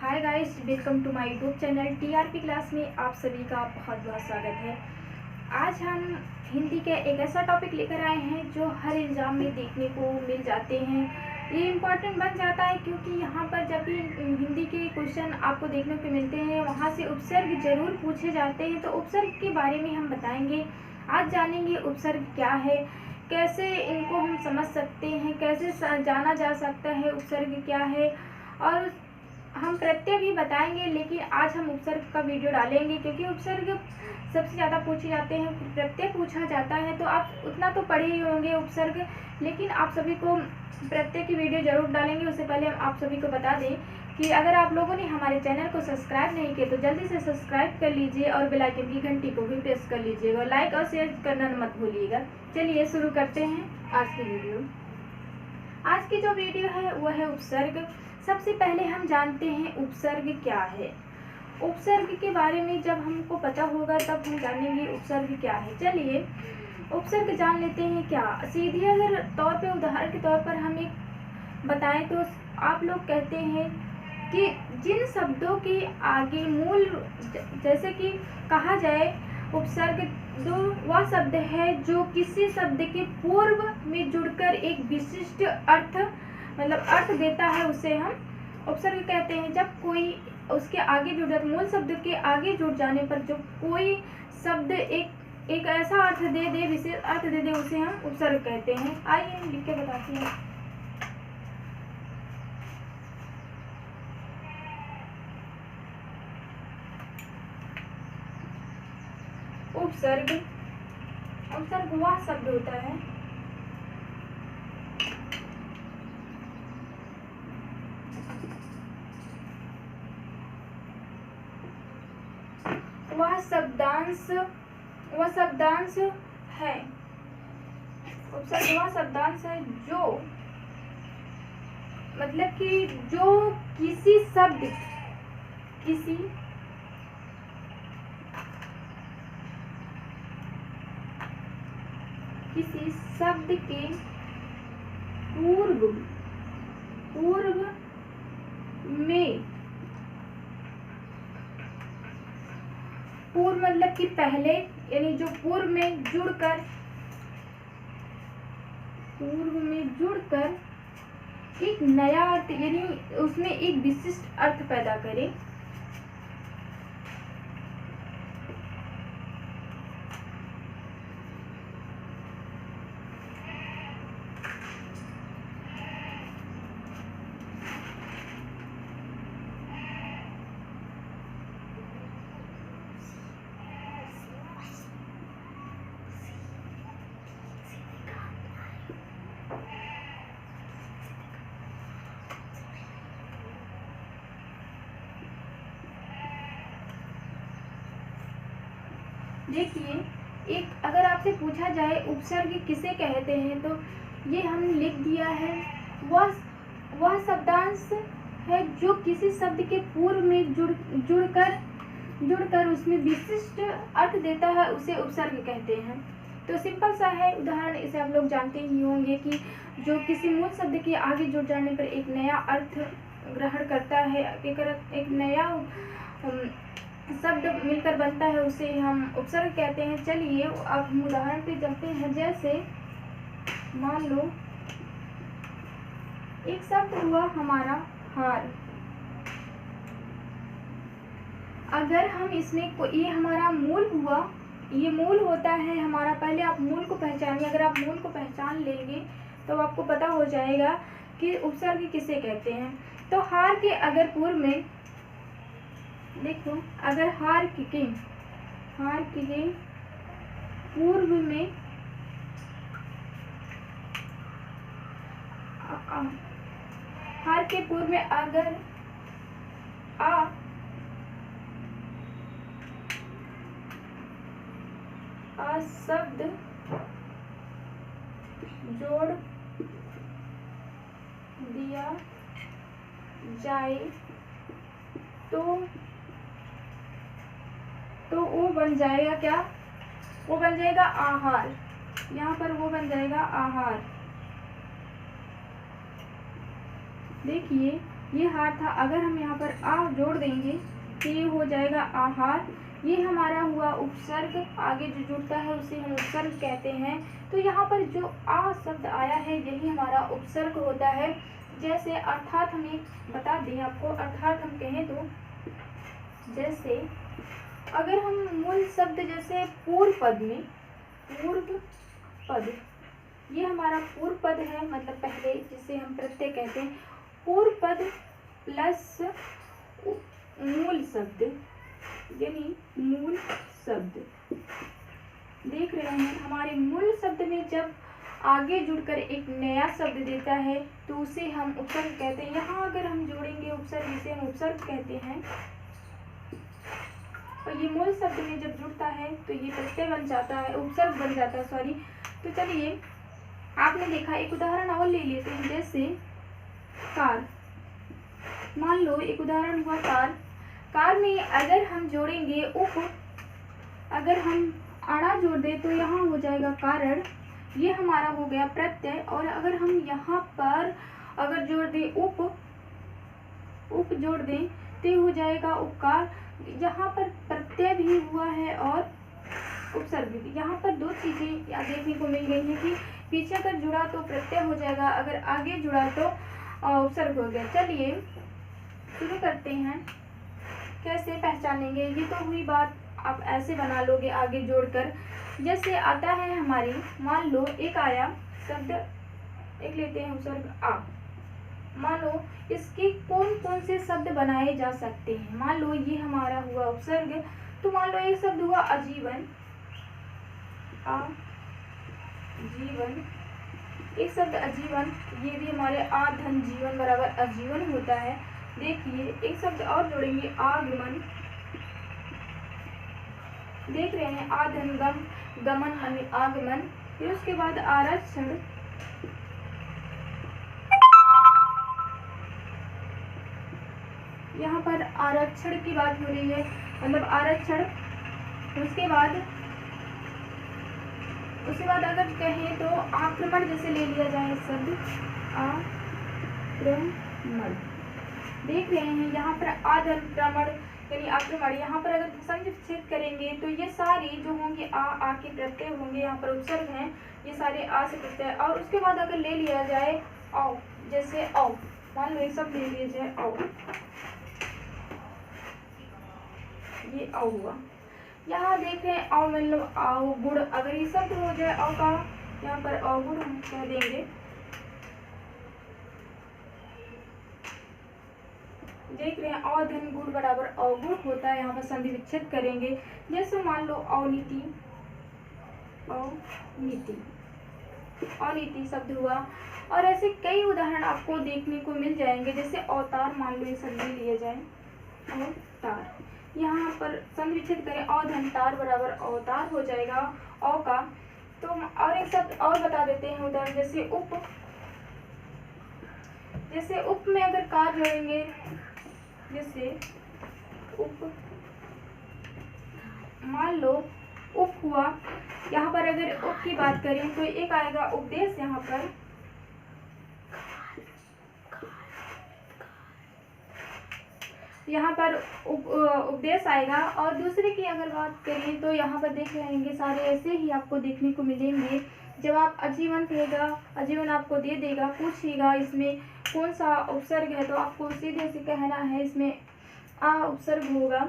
Hi guys, welcome to my YouTube channel TRP class में आप सभी का बहुत बहुत स्वागत है। आज हम हिंदी के एक ऐसा टॉपिक लेकर आए हैं जो हर एग्जाम में देखने को मिल जाते हैं। ये इम्पॉर्टेंट बन जाता है क्योंकि यहाँ पर जब भी हिंदी के क्वेश्चन आपको देखने को मिलते हैं वहाँ से उपसर्ग जरूर पूछे जाते हैं। तो उपसर्ग के बारे में हम बताएंगे। आज जानेंगे उपसर्ग क्या है, कैसे इनको हम समझ सकते हैं, कैसे जाना जा सकता है उपसर्ग क्या है, और हम प्रत्यय भी बताएंगे। लेकिन आज हम उपसर्ग का वीडियो डालेंगे क्योंकि उपसर्ग सबसे ज़्यादा पूछे जाते हैं, प्रत्यय पूछा जाता है। तो आप उतना तो पढ़े ही होंगे उपसर्ग, लेकिन आप सभी को प्रत्यय की वीडियो जरूर डालेंगे। उससे पहले हम आप सभी को बता दें कि अगर आप लोगों ने हमारे चैनल को सब्सक्राइब नहीं किया तो जल्दी से सब्सक्राइब कर लीजिए और बेल आइकन की घंटी को भी प्रेस कर लीजिएगा। लाइक और शेयर करना मत भूलिएगा। चलिए शुरू करते हैं आज की वीडियो। आज की जो वीडियो है वह है उपसर्ग। सबसे पहले हम जानते हैं उपसर्ग क्या है। उपसर्ग के बारे में जब हमको पता होगा तब हम जानेंगे उपसर्ग क्या है। चलिए उपसर्ग जान लेते हैं। क्या सीधे अगर तौर पे उदाहरण के तौर पर हम एक बताएं तो आप लोग कहते हैं कि जिन शब्दों के आगे मूल, जैसे कि कहा जाए उपसर्ग जो वह शब्द है जो किसी शब्द के पूर्व में जुड़कर एक विशिष्ट अर्थ अर्थ देता है, उसे हम उपसर्ग कहते हैं। जब कोई उसके आगे जुड़ जाता, मूल शब्द के आगे जुड़ जाने पर जो कोई शब्द एक ऐसा अर्थ दे, विशेष अर्थ दे, उसे हम उपसर्ग कहते हैं। आइए लिख के बताते हैं। उपसर्ग वह शब्द होता है वह शब्दांश है। उपसर्ग वह शब्दांश है जो कि जो किसी शब्द के पूर्व में, पूर्व मतलब कि पहले, यानी जो पूर्व में जुड़कर एक नया अर्थ, यानी उसमें एक विशिष्ट अर्थ पैदा करे। देखिए, एक अगर आपसे पूछा जाए उपसर्ग किसे कहते हैं तो ये हमने लिख दिया है। वह शब्दांश है जो किसी शब्द के पूर्व में जुड़कर उसमें विशिष्ट अर्थ देता है, उसे उपसर्ग कहते हैं। तो सिंपल सा है उदाहरण, इसे आप लोग जानते ही होंगे कि जो किसी मूल शब्द के आगे जुड़ जाने पर एक नया अर्थ ग्रहण करता है, एक नया शब्द मिलकर बनता है, उसे हम उपसर्ग कहते हैं। चलिए अब हम उदाहरण पे चलते हैं। जैसे मान लो एक शब्द हुआ हमारा हार। अगर हम इसमें ये हमारा मूल हुआ, ये मूल होता है हमारा। पहले आप मूल को पहचानिए। अगर आप मूल को पहचान लेंगे तो आपको पता हो जाएगा कि उपसर्ग किसे कहते हैं। तो हार के अगर पूर्व में देखो, अगर हार के पूर्व में हार के पूर्व में अगर आ शब्द जोड़ दिया जाए तो वो बन जाएगा क्या? वो बन जाएगा आहार। यहाँ पर वो बन जाएगा आहार। देखिए ये हार था। अगर हम यहाँ पर आ जोड़ देंगे तो ये हो जाएगा आहार। ये हमारा हुआ उपसर्ग, आगे जो जुड़ता है उसे हम उपसर्ग कहते हैं। तो यहाँ पर जो आ शब्द आया है यही हमारा उपसर्ग होता है। जैसे अर्थात हमें बता दें आपको, अर्थात हम कहें तो जैसे अगर हम मूल शब्द जैसे पूर्व पद में, पूर्व पद ये हमारा पूर्व पद है, मतलब पहले जिसे हम प्रत्यय कहते हैं। पूर्व पद प्लस मूल शब्द यानी मूल शब्द, देख रहे हैं हमारे मूल शब्द में जब आगे जुड़कर एक नया शब्द देता है तो उसे हम उपसर्ग कहते हैं। यहाँ अगर हम जोड़ेंगे उपसर्ग, इसे हम उपसर्ग कहते हैं। और ये मूल शब्द में जब जुड़ता है तो ये प्रत्यय बन जाता है, उपसर्ग बन जाता है, सॉरी। तो चलिए आपने देखा, एक उदाहरण और ले लेते हैं। जैसे कार, मान लो एक उदाहरण हुआ कार। कार में अगर हम जोड़ेंगे उप, अगर हम अड़ा जोड़ दे तो यहाँ हो जाएगा कारण, ये हमारा हो गया प्रत्यय। और अगर हम यहाँ पर अगर जोड़ दें उप, उप जोड़ दें तो हो जाएगा उपकार। यहाँ पर प्रत्यय भी हुआ है और उपसर्ग भी। यहाँ पर दो चीजें देखने को मिल गई हैं कि पीछे अगर जुड़ा तो प्रत्यय हो जाएगा, अगर आगे जुड़ा तो उपसर्ग हो गया। चलिए शुरू करते हैं, कैसे पहचानेंगे। ये तो हुई बात, आप ऐसे बना लोगे आगे जोड़कर। जैसे आता है हमारी, मान लो एक आया शब्द, एक लेते हैं उपसर्ग आ। मान लो इसके कौन कौन से शब्द बनाए जा सकते हैं। मान लो ये हमारा हुआ उपसर्ग, तो मान लो एक शब्द हुआ आजीवन, आजीवन, एक शब्द आजीवन, ये भी हमारे आ धन जीवन बराबर आजीवन होता है। देखिए एक शब्द और जोड़ेंगे आगमन, देख रहे हैं आधन गम, गमन यानी आगमन। फिर उसके बाद आरक्षण, यहाँ पर आरक्षण की बात हो रही है, मतलब आरक्षण। उसके बाद अगर कहें तो आक्रमण जैसे ले लिया जाए शब्द आक्रमण, देख रहे हैं यहाँ पर आक्रमण यानी आक्रमण। यहाँ पर अगर संक्षेप करेंगे तो ये सारी जो होंगे आ के प्रत्यय होंगे, यहाँ पर उपसर्ग हैं, ये सारे आ से प्रत्यय। और उसके बाद अगर ले लिया जाए औ, जैसे औ, मान लो ये सब ले लिया जाए औ, ये औ हुआ। यहाँ देख रहे हैं औ मतलब आओ गुड़, अगर ये शब्द हो जाए औ का, यहाँ पर अवगुण हम कह देंगे। देख रहे हैं अधन गुण बराबर अवगुण होता है, यहाँ पर संधि विच्छेद करेंगे। जैसे मान लो अवनीति, अवनीति, अनीति शब्द हुआ। और ऐसे कई उदाहरण आपको देखने को मिल जाएंगे। जैसे अवतार, मान लो ये संधि लिए जाए अवतार, यहाँ पर संधि विच्छेद करें अधनतार बराबर अवतार हो जाएगा अ का। तो और एक शब्द और बता देते हैं उदाहरण, जैसे उप, जैसे उप में अगर कार जोड़ेंगे, जैसे उप, मान लो उप हुआ, यहाँ पर अगर उप की बात करें तो एक आएगा उपदेश, यहाँ पर उपदेश आएगा। और दूसरे की अगर बात करें तो यहाँ पर देख रहेंगे सारे ऐसे ही आपको देखने को मिलेंगे। जब आप आजीवन कहेगा, आजीवन आपको दे देगा, पूछेगा इसमें कौन सा उपसर्ग है, तो आपको सीधे से कहना है इसमें आ उपसर्ग होगा।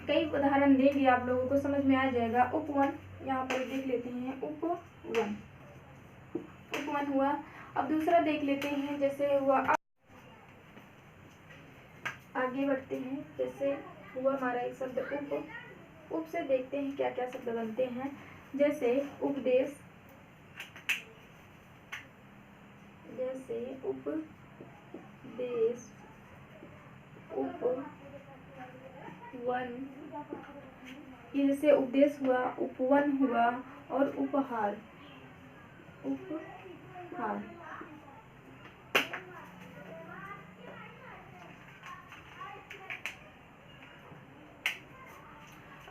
कई उदाहरण देंगे, आप लोगों को समझ में आ जाएगा। उपवन, यहाँ पर देख लेते हैं उपवन, उपवन हुआ। अब दूसरा देख लेते हैं, जैसे हुआ, आगे बढ़ते हैं। जैसे हुआ हमारा एक शब्द उप, उप से देखते हैं क्या क्या शब्द बनते हैं। जैसे उपदेश, जैसे उपदेश, उपवन, ये जैसे उपदेश हुआ, उपवन हुआ, और उपहार, उपहार।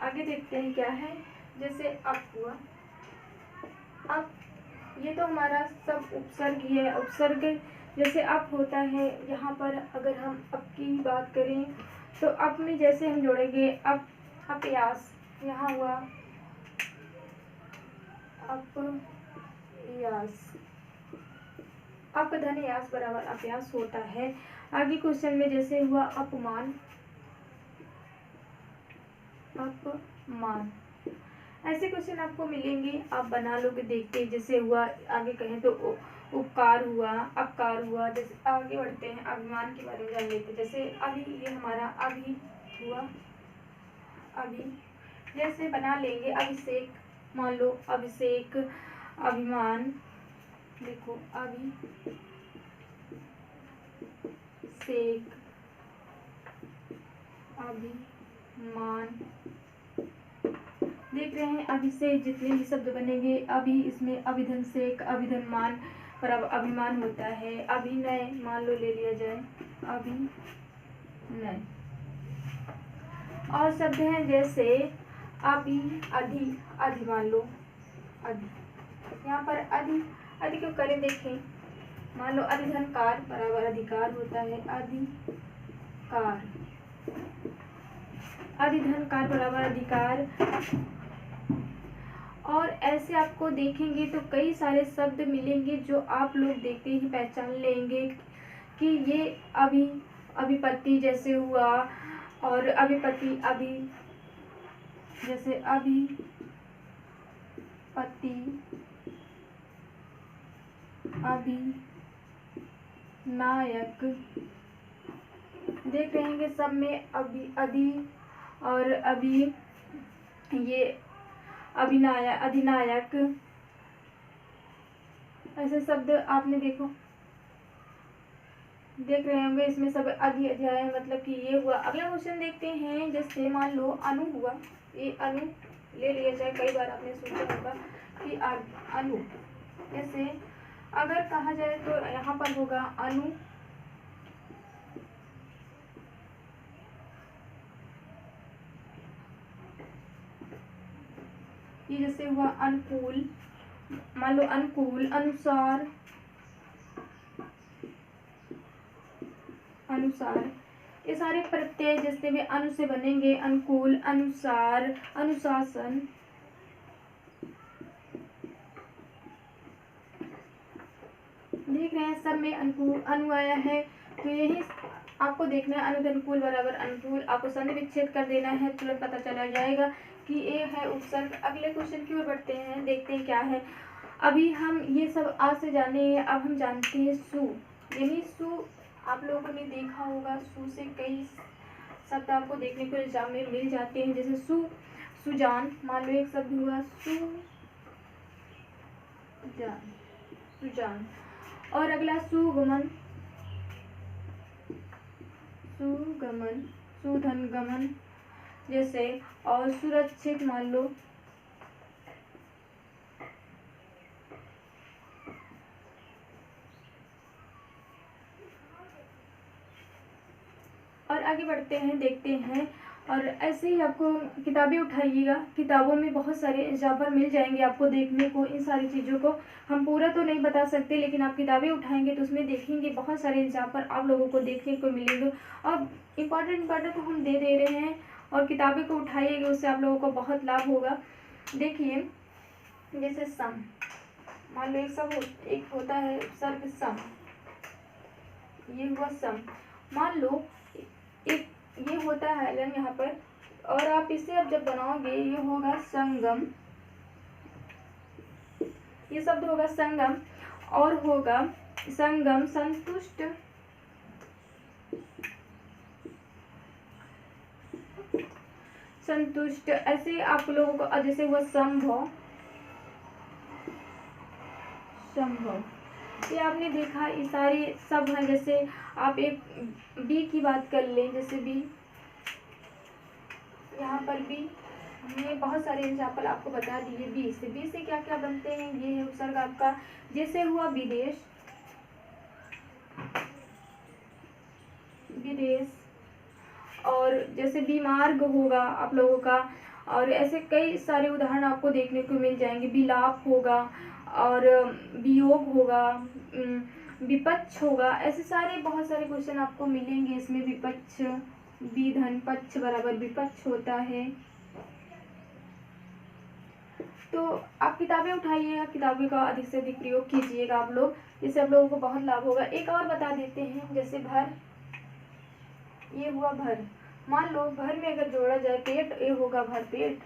आगे देखते हैं क्या है। जैसे अप हुआ, अप, ये तो हमारा सब उपसर्ग ही है। उपसर्ग जैसे अप होता है, यहाँ पर अगर हम अप की बात करें तो अप में जैसे हम जोड़ेंगे अप, अपयास, यहाँ हुआ अपयास, अप धन यास बराबर अपयास होता है। आगे क्वेश्चन में जैसे हुआ अपमान, अपमान, ऐसे क्वेश्चन आपको मिलेंगे, आप बना लोगे देखते हैं। जैसे हुआ आगे कहें तो उपकार हुआ, अपकार हुआ। जैसे आगे बढ़ते हैं, अभिमान के बारे में जान लेते हैं। जैसे अभी ये हमारा अभी हुआ, अभी जैसे बना लेंगे अभिषेक, मान लो अभिषेक, अभिमान, देखो अभिषेक, अभिमान, देख रहे हैं अभी से जितने भी शब्द बनेंगे, अभी इसमें अभिधन से अभिधनमान बराबर अभिमान होता है। अभिनय मान लो ले लिया जाए, अभिनय। और शब्द हैं जैसे अभी, अधि, अधि मान लो अधि, यहाँ पर अधि, अधि क्यों करें देखें, मान लो अधिधनकार बराबर अधिकार होता है, अधिकार, अधिधनकार बराबर अधिकार। और ऐसे आपको देखेंगे तो कई सारे शब्द मिलेंगे जो आप लोग देखते ही पहचान लेंगे कि ये अभी, अभिपति जैसे हुआ, और अभिपति, अभी जैसे अभिपति, अभिनायक, देख रहे हैं सब में अभी, अधि और अभी, ये अभिनायक, अधिनायक, ऐसे शब्द आपने देखो देख रहे होंगे। इसमें सब अधि, अध्याय, मतलब कि ये हुआ। अगला क्वेश्चन देखते हैं, जैसे मान लो अनु हुआ, ये अनु ले लिया जाए, कई बार आपने सोचा होगा कि अनु, जैसे अगर कहा जाए तो यहाँ पर होगा अनु, ये जैसे हुआ अनुकूल, मान लो अनुकूल, अनुसार, अनुसार, ये सारे प्रत्यय जैसे भी अनु से बनेंगे, अनुकूल, अनुसार, अनुशासन। देख रहे हैं सब में अनुकूल, अनु आया है, तो यही आपको देखना है, अनुकूल बराबर अनुकूल। आपको संधि विच्छेद कर देना है, तुरंत पता चला जाएगा कि ये है उपसर्ग। अगले क्वेश्चन की ओर बढ़ते हैं, देखते हैं क्या है। अभी हम ये सब आज से जाने हैं, अब हम जानते हैं सु, यानी सु आप लोगों ने देखा होगा, सु से कई शब्द आपको देखने को एग्जाम में मिल जाते हैं। जैसे सु, सुजान, मान लो एक शब्द हुआ सुजान, सुजान। और अगला सुगमन, सुगमन, सुधन गमन जैसे। और सुरक्षित मान लो, और आगे बढ़ते हैं, देखते हैं। और ऐसे ही आपको किताबें उठाइएगा, किताबों में बहुत सारे एग्जाम्पल मिल जाएंगे आपको देखने को। इन सारी चीज़ों को हम पूरा तो नहीं बता सकते, लेकिन आप किताबें उठाएंगे तो उसमें देखेंगे बहुत सारे एग्जाम्पल आप लोगों को देखने को मिलेंगे। और इम्पॉर्टेंट तो हम दे रहे हैं, और किताबें को उठाइएगा, उससे आप लोगों को बहुत लाभ होगा। देखिए जैसे सम, मान लो एक सब एक होता है सर्ग सम, ये हुआ सम। मान लो एक ये होता है लन यहाँ पर, और आप इसे अब जब बनाओगे ये होगा संगम, ये शब्द होगा संगम। और होगा संगम, संतुष्ट, संतुष्ट। ऐसे आप लोगों को जैसे हुआ संभव, संभव, ये आपने देखा, ये सारे सब हैं। जैसे आप एक बी की बात कर लें, जैसे बी, यहाँ पर बी, हमने बहुत सारे एग्जाम्पल आपको बता दिए। बी से क्या क्या बनते हैं, ये है उपसर्ग आपका। जैसे हुआ विदेश, विदेश। और जैसे बीमार्ग होगा आप लोगों का, और ऐसे कई सारे उदाहरण आपको देखने को मिल जाएंगे। विलाप होगा, और वियोग होगा, विपक्ष होगा। ऐसे सारे बहुत सारे क्वेश्चन आपको मिलेंगे इसमें। विपक्ष, विधन पक्ष बराबर विपक्ष होता है। तो आप किताबें उठाइएगा, किताबें का अधिक से अधिक प्रयोग कीजिएगा आप लोग, जिससे आप लोगों को बहुत लाभ होगा। एक और बता देते हैं, जैसे भर, ये हुआ भर। मान लो भर में अगर जोड़ा जाए पेट, ये होगा भर पेट,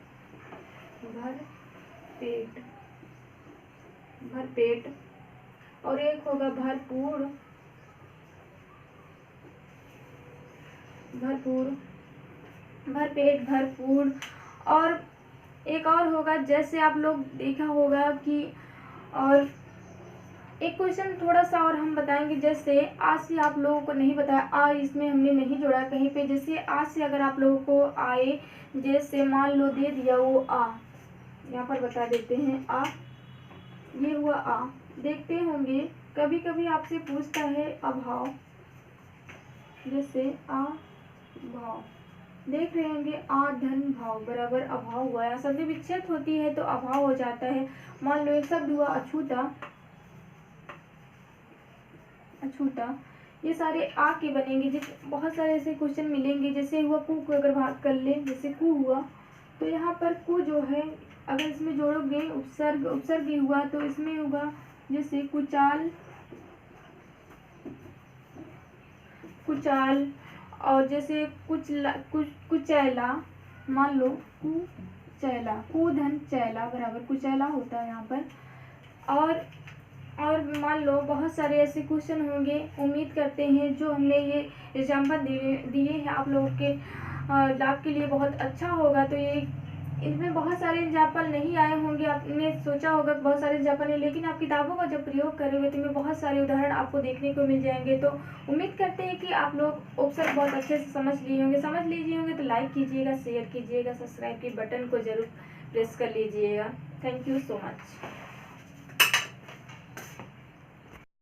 भर पेट, भर पेट। और एक होगा भरपूर, भरपूर, भर पेट, भरपूर। और एक और होगा, जैसे आप लोग देखा होगा कि, और एक क्वेश्चन थोड़ा सा और हम बताएंगे। जैसे आ से आप लोगों को नहीं बताया, आ इसमें हमने नहीं जोड़ा कहीं पे। जैसे आ से अगर आप लोगों को आए, जैसे मान लो दे दिया वो आ, यहाँ पर बता देते हैं आ, ये हुआ आ। देखते होंगे कभी कभी आपसे पूछता है अभाव, जैसे आ भाव, देख रहे होंगे आ धन भाव बराबर अभाव हुआ। या शब्द विच्छेद होती है तो अभाव हो जाता है। मान लो एक शब्द हुआ अछूता, अछूता। ये सारे आ के बनेंगे। जिस बहुत सारे ऐसे क्वेश्चन मिलेंगे। जैसे हुआ कु को अगर भाग कर ले, जैसे कु हुआ, तो यहाँ पर कु जो है अगर इसमें जोड़ोगे उपसर्ग, उपसर्ग हुआ तो इसमें होगा जैसे कुचाल, कुचाल। और जैसे कुचैला, मान लो कुचैला, कुधन चैला बराबर कुचैला होता है यहाँ पर। और मान लो बहुत सारे ऐसे क्वेश्चन होंगे। उम्मीद करते हैं जो हमने ये एग्जाम्पल दिए हैं आप लोगों के लाभ के लिए बहुत अच्छा होगा। तो ये इसमें बहुत सारे एग्जाम्पल नहीं आए होंगे, आपने सोचा होगा बहुत सारे एग्जाम्पल है, लेकिन आप किताबों का जब प्रयोग करोगे तो इनमें बहुत सारे उदाहरण आपको देखने को मिल जाएंगे। तो उम्मीद करते हैं कि आप लोग उपसर्ग बहुत अच्छे से समझ लिए होंगे। समझ लीजिए होंगे तो लाइक कीजिएगा, शेयर कीजिएगा, सब्सक्राइब के बटन को जरूर प्रेस कर लीजिएगा। Thank you so much.